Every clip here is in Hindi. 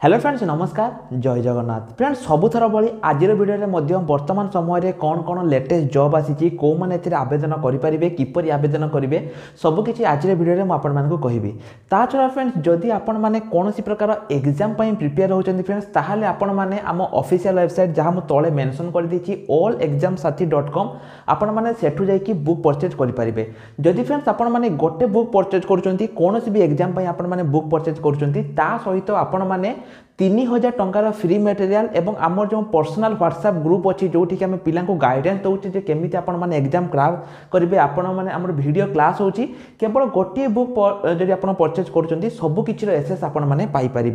हेलो फ्रेंड्स नमस्कार जय जगन्नाथ फ्रेंड्स सबुथर भाई आज भिडियो वर्तमान समय कौन कौन लेटेस्ट जॉब आसी कौ मैंने आवेदन करेंगे किपर आवेदन करेंगे सबकि आज भिडियो मुझे कहबी ता छड़ा फ्रेंड्स जदि आपण मैंने कौन प्रकार एग्जाम प्रिपेयर होती फ्रेंड्स ताहले आपण मैंने आम ऑफिशियल वेबसाइट जहाँ मुझे तले मेंशन कर देछि allexamsathi.com आपण मैंने सेठू जाइए बुक परचेज करेंगे जदि फ्रेंड्स आपण मैंने गोटे बुक परचेज करुँच कौन भी एग्जाम आपण मैंने बुक परचेज करुँच सहित आपण मैंने 3000 टंकार फ्री मटेरियल एवं आमर जो पर्सनल व्हाट्सएप ग्रुप अच्छी जो आम पिला गाइडेंस दौचे केमी आपण मैंने एग्जाम क्रैक करेंगे आपण मैंने आम वीडियो क्लास होची केवल गोटे बुक जब आप परचेज कर सबकि एसेस आपण मैंने पाइपर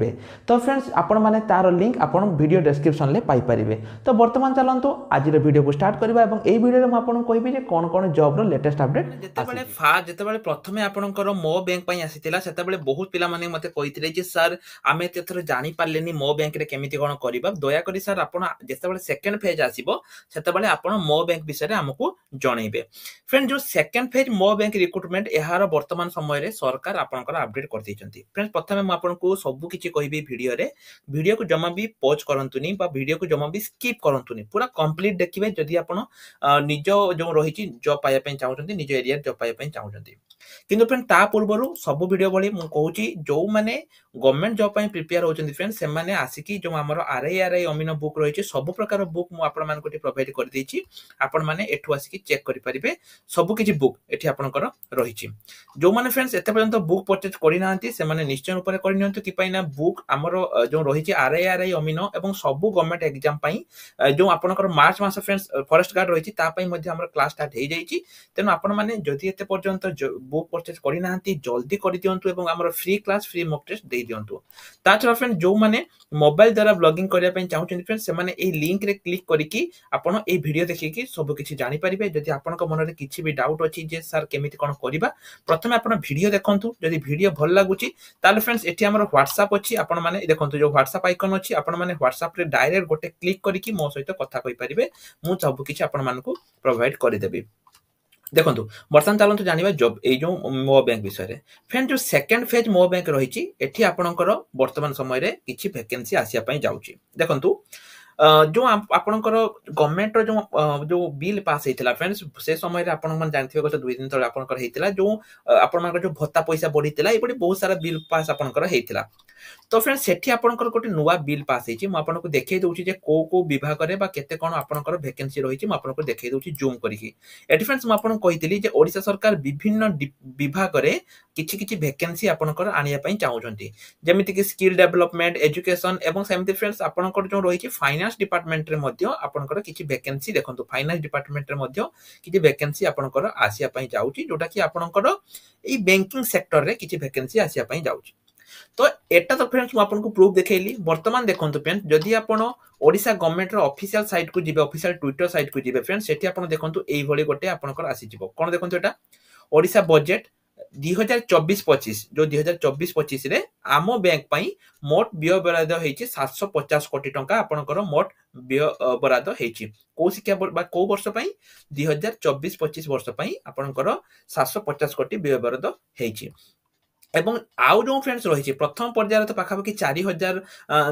तो फ्रेंड्स आपण मैंने तार लिंक आप वीडियो डिस्क्रिप्शन में पाइपर तो बर्तमान चलतु आज वीडियो को स्टार्ट करवा और यही वीडियो में आपको कहबी कौन कौन जॉब लेटेस्ट अपडेट जिते प्रथमे आपणकर मो बैंक आसीला से बहुत पिला माने मते कहिथिले जे सर आमे एथर जानि पारलेनी मो बैंक रे केमिति कोन करबा दया करी सर आपण जेतेबेले सेकंड फेज आसीबो सेतेबेले आपण मो बैंक विषय हमकु जणैबे फ्रेंड जो सेकंड फेज मो बैंक रिक्रूटमेंट एहार वर्तमान समय रे सरकार आपणकर अपडेट कर दैचंती फ्रेंड प्रथमे म आपनको सब किछि कहिबी वीडियो को जमा भी पॉज करंतुनी बा वीडियो को जमा भी स्किप करंतुनी पूरा कंप्लीट देखिबे जदि आपण निज जो रहिछि जॉब पाया पय चाहउछंती निज एरिया जॉब पाया पय चाहउछंती किंतु फ्रेंड ता पूर्वरु सब वीडियो भली मु कहूची जो माने गवर्नमेंट जॉब पय प्रिपेयर होचंती फ्रेंड से माने आसिकी जो हमर आरआई अमीनो बुक रहिछि सब प्रकार बुक मु आपण मान कोठी प्रोवाइड कर देछि आपण माने एठु आसिकी चेक करि परिबे सब किछि बुक एठी आपनकर रहिछि जो माने फ्रेंड्स एते पर्यंत बुक परचेज करि नांती से माने निश्चय ऊपर करि नियंतु कि पाइना बुक हमर जो रहिछि आरआई अमीनो एवं सब गवर्नमेंट एग्जाम पय जो आपनकर मार्च मास फ्रेंड्स फॉरेस्ट गार्ड रहिछि ता पय मध्ये हमर क्लास स्टार्ट हे जाइछि तेनु आपण माने जदि एते पर्यंत बुक परचेज करि नांती जल्दी करि दियंतु एवं हमर free class free mock test दे दियंतु ता छरा फ्रेंड जो माने मोबाइल द्वारा ब्लॉगिंग करिया पय चाहउछन फ्रेंड से माने ए लिंक रे क्लिक करिकि आपण ए वीडियो देखिकि सब किछि जानि परिबे जदि आपनक मन रे किछि भी डाउट अछि जे सर केमिति कोन करिबा प्रथमे आपण वीडियो देखंतु जदि वीडियो भल लागुछि ताले फ्रेंड्स एठी हमर व्हाट्सएप अछि आपण माने देखंतु जो व्हाट्सएप आइकन अछि आपण माने व्हाट्सएप रे डायरेक्ट गोटे क्लिक करिकि मो सहित कथा कहि परिबे मु सब किछि आपण मानकु प्रोवाइड करि देबी देखंतु वर्तमान चलंतु जानिबा जॉब ए जो मो बैंक विषय रे फ्रेंड जो सेकंड फेज मो बैंक रहिछि एठी आपणकर वर्तमान समय रे किछि वैकेंसी आसिया पय जाउछि देखंतु जो आपणकर गवर्नमेंट रो जो बिल पास हेतिला फ्रेंड्स से समय रे आपण मन जानथिबे गत 2 दिन तळे आपणकर हेतिला जो आपण मानकर जो भत्ता पैसा बढ़ितिला एपडी बहुत सारा बिल पास आपणकर हेतिला तो फ्रेंड्स सेठी आपणकर कोटे नुवा बिल पास हेछि म आपनको देखै दउछि जे को विभाग रे बा केते कोन आपणकर वैकेंसी रहिछि म आपनको देखै दउछि जूम करिकि एटी फ्रेंड्स म आपनको कहितली जे ओडिसा सरकार विभिन्न विभाग रे किछि वैकेंसी आपणकर आनिया पय चाहउछंती जेमिति कि स्किल डेवलपमेंट एजुकेशन एवं सेमति फ्रेंड्स आपणकर जो रहिछि फाइनेंस डिपार्टमेंट रे मध्य आपणकर किछि वैकेंसी देखंतु फाइनेंस डिपार्टमेंट रे मध्य किछि वैकेंसी आपणकर आसिया पय जाउछि जोटा कि आपणकर ए बैंकिंग सेक्टर रे किछि वैकेंसी आसिया पय जाउछि तो एटा तो फ्रेंड्स मु आपनको प्रूफ देखैली वर्तमान देखंतु फ्रेंड्स जदि आपण ओडिसा गवर्नमेंट रो ऑफिशियल साइट को जिबे ऑफिशियल ट्विटर साइट को जिबे फ्रेंड्स सेठी आपण देखंतु एई भली गोटे आपणकर आसी जिवो कोन देखंतु एटा ओडिसा बजेट 2024-25 जो 2024-25 रे आमो बैंक पई मोट व्यय बराद हेछि 750 कोटी टंका आपणकर मोट व्यय बराद हेछि को शिक्षा बा को वर्ष पई 2024-25 वर्ष पई आपणकर 750 कोटी व्यय बराद हेछि एवं आउ जो फ्रेंड्स रही प्रथम पर्यायर तो पाखापाखि 4000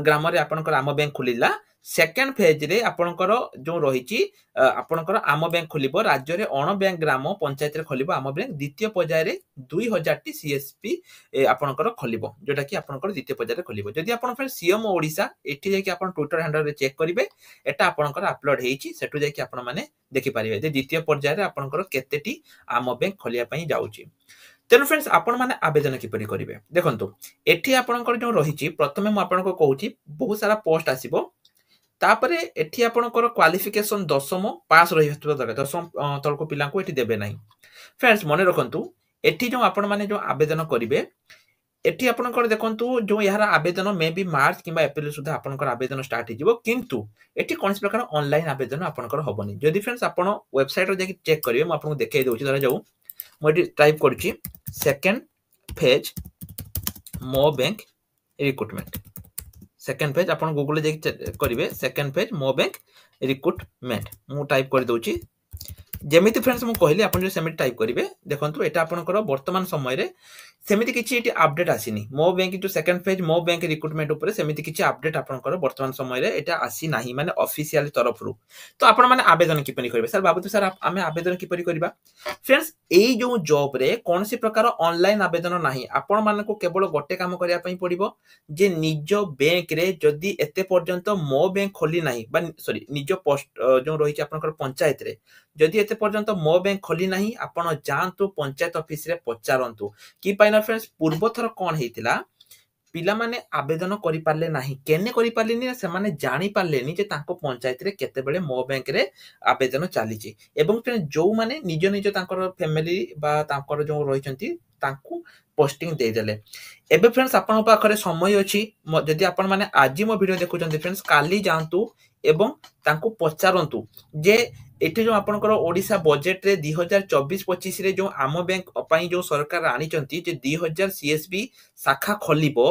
ग्राम रे आपणकर आम बैंक खुलिला सेकंड फेज रे आपणकर जो रही आपणकर आम बैंक खुलिबो राज्य रे अण बैंक ग्राम पंचायत रे खोलिबो आम बैंक द्वितीय पर्याय रे 2000 टी सीएसपी आपणकर खोलिबो जोटा कि आपणकर द्वितीय पर्याय रे खोलिबो जदि आपण फ्रेंड सीएम ओडिसा एठी जाय कि आपण ट्विटर हैंडल रे चेक करिवे एटा आपणकर अपलोड हेछि सेटु जाय कि आपण माने देखि परिबे जे द्वितीय पर्याय रे आपणकर केतेटी आम बैंक खोलिया पई जाउछि तेनु फ्रेंड्स आपण माने आवेदन किपरि करिवे देखंतु एठी आपणकर जो रहिछि प्रथमे म आपनको कहूछि बहुत सारा पोस्ट आसीबो तापरे एठी आपणकर क्वालिफिकेशन दशम पास रहि हेतु दरकार दशम तळको पिला को एठी देबे नाही फ्रेंड्स मने रखंतु एठी जो आपण माने जो आवेदन करिवे एठी आपणकर देखंतु जो यार आवेदन मे बी मार्च किबा अप्रैल सुधा आपणकर आवेदन स्टार्ट हिजिवो किंतु एठी कोनस प्रकार ऑनलाइन आवेदन आपणकर होबनी जदि फ्रेंड्स आपण वेबसाइट रो जाकि चेक करिवे म आपनको देखाइ दउछि धरा जाऊ मोडी टाइप करछि सेकंड फेज मो बैंक रिक्रूटमेंट सेकंड फेज आपण गूगल जे करिवे सेकंड फेज मो बैंक रिक्रूटमेंट मु टाइप कर दउछि जेमिति फ्रेंड्स मु कहली आपण जो सेमिति टाइप करिवे देखंतु एटा आपनकर वर्तमान समय रे सेमिति किछि एटी अपडेट आसीनी मो बैंक जो सेकंड फेज मो बैंक रिक्रुटमेंट ऊपर सेमिति किछि अपडेट आपनकर वर्तमान समय रे एटा आसी नाही माने ऑफिशियल तरफ रु तो आपण माने आवेदन किपरि करिवे सर बाबू सर आमे आवेदन किपरि करिबा फ्रेंड्स एई जो जॉब रे कोनसी प्रकार ऑनलाइन आवेदन नाही आपण मानको केवल गोटे काम करिया पई पड़िबो जे निज बैंक रे जदी एते पर्यंत मो बैंक खोली नाही बा सॉरी निज पोस्ट जो रही आपनकर पंचायत रे जदि एते पर्यंत मो बैंक खोली नाही आपण जानतु पंचायत ऑफिस रे पचारंतु कि पाइना फ्रेंड्स पूर्व थर कोन हेतिला पिला माने आवेदन करि पारले नाही केने करि पारलेनी से माने जानि पारलेनी जे तांको पंचायत रे केते बेले मो बैंक रे आवेदन चाली छि एवं फ्रेंड्स जो माने निज निज तांकर फैमिली बा तांकर जो रहिचंती तांको पोस्टिंग दे देले एबे फ्रेंड्स आपण पाखरे समय अछि जदि आपण माने आजि मो वीडियो देखुचंती फ्रेंड्स काली जानतु एवं तांको पचारंतु जे एठी जो आपनकर ओडिसा बजेट रे 2024-25 रे जो आम बैंक पई जो सरकार आनी चंती जे 2000 सीएसबी शाखा खोलिबो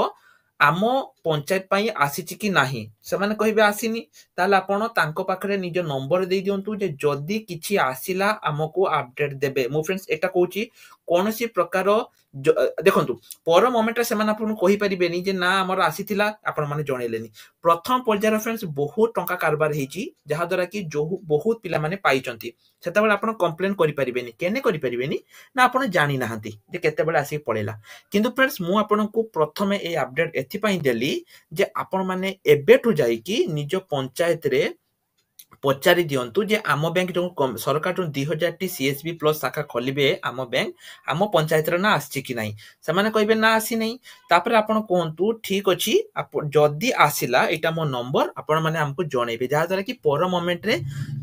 आम पंचायत पई आसीची कि नाही से माने कहिबे आसीनी ताले आपण तांको पाखरे निज नंबर दे दियंतु जे जदी किछि आसीला हमको अपडेट देबे मो फ्रेंड्स एटा कहूची कोनोसी प्रकार देखंतु पर मोमेंट रे से माने आपण कहि परिबेनी जे ना हमर आसीथिला आपण माने जणैलेनी प्रथम पर्यायर फ्रेंड्स बहुत टंका कारबार हेची जहा द्वारा कि जो बहुत पिला माने पाइचंती सेता बेला आपण कंप्लेन करि परिबेनी केने करि परिबेनी ना आपण जानि नाहंती जे केते बेला आसी पळेला किंतु फ्रेंड्स मु आपनकु प्रथमे ए अपडेट एथि पई देली जे आपण माने एबेटु जाई कि निज पंचायत रे पचारि दियंतु जे आम बैंक जो सरकार जो 2000 टी सीएसबी प्लस शाखा खोलिबे आम बैंक आम पंचायत रे ना आछि कि नाही से माने कहबे ना आसी नहीं तापर आपण कोहंतु ठीक अछि जदी आसिला एटा मो नंबर आपण माने हमको जणैबे जा द्वारा कि पर मोमेंट रे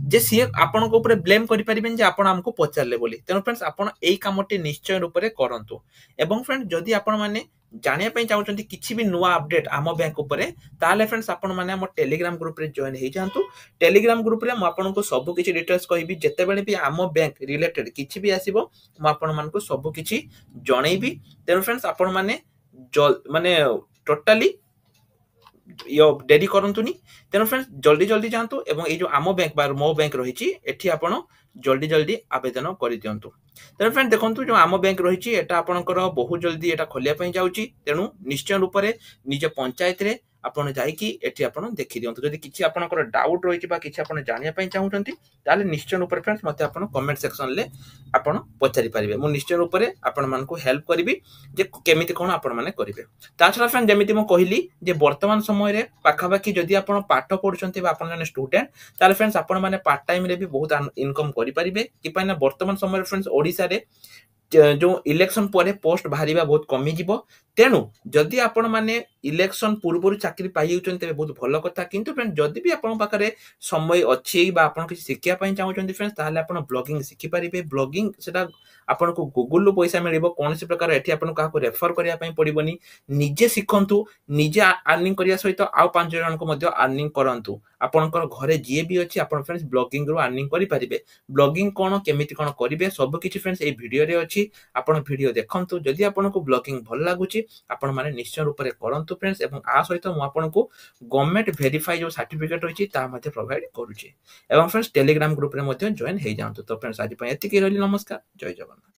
जे सी आपण को ऊपर ब्लेम करि परिबेन जे आपण हमको पचारले बोली तेनो फ्रेंड्स आपण एई कामटी निश्चय रूप रे करंतु एवं फ्रेंड जदी आपण माने जानिया पई चाहउचंती किछि भी नुवा अपडेट आम बैंक ऊपर ताले फ्रेंड्स आपण माने हम टेलीग्राम ग्रुप रे जॉइन हे जानतु टेलीग्राम ग्रुप रे म आपण को सब किछि डिटेल्स कहबी जते बेले भी आम बैंक रिलेटेड किछि भी आसीबो म आपण मान को सब किछि जणैबी तेनो फ्रेंड्स आपण माने माने टोटली यो डेरी करंतुनी तेनो फ्रेंड्स जल्दी जल्दी जानतु एवं ए जो आम बैंक बार मो बैंक रहिछि एठी आपण जल्दी जल्दी आवेदन करि दियंतु तेनो फ्रेंड देखंतु जो आम बैंक रहिछि एटा आपणकर बहुत जल्दी एटा खोलिया पई जाउछि तेनु निश्चय रूप रे निज पंचायत रे आपण जाई कि एठी आपण देखि दियंतु जदि किछि आपणकर डाउट रहिछि बा किछि आपण जानिया पई चाहुचंती ताले निश्चय रूप रे फ्रेंड्स मते आपण कमेंट सेक्शन ले आपण पचारि परिबे मु निश्चय रूप रे आपण मान को हेल्प करबी जे केमिति कोन आपण माने करिवे ताछरा फ्रेंड जेमिति मु कहिली जे वर्तमान समय रे पाखा बाकी जदि आपण पाठ पढुचंती बा आपण जने स्टूडेंट ताले फ्रेंड्स आपण माने पार्ट टाइम रे भी बहुत इनकम करि परिबे कि पाइना वर्तमान समय रे फ्रेंड्स ओडिसा रे जो इलेक्शन परे पोस्ट बाहरिबा बहुत कमी जिवो तेनु जदि आपण माने इलेक्शन पूर्वरु चाकरी पाइ जाउचंती बहुत भलो कथा किंतु फ्रेंड जदि भी आपण पाखरे समय अछि बा आपण कि शिक्षा पई चाहुचंती फ्रेंड्स ताले आपण ब्लॉगिंग शिखि परिबे ब्लॉगिंग सेटा आपण को गूगल लो पैसा मिलिबो कोनसी प्रकार एठी आपण का को रेफर करिया पई पडिबोनी निजे सिखंतु निजे अर्निंग करिया सहित आ 5 जन को मध्ये अर्निंग करंतु आपनकर घरे जे भी अछि आपण फ्रेंड्स ब्लॉगिंग रो अर्निंग करि परिबे ब्लॉगिंग कोन केमिति कोन करिवे सब किछि फ्रेंड्स ए वीडियो रे अछि आपण वीडियो देखंतु जदि आपण को ब्लॉगिंग भल लागुछि आपण माने निश्चय रूप रे करंतु फ्रेंड्स एवं आ सहित मु आपण को गवर्नमेंट वेरीफाई जो सर्टिफिकेट होछि ता मध्ये प्रोवाइड करूछि एवं फ्रेंड्स टेलीग्राम ग्रुप रे मध्ये जॉइन हे जांतु तो फ्रेंड्स आज पय एति के रहली नमस्कार जय जगन्नाथ।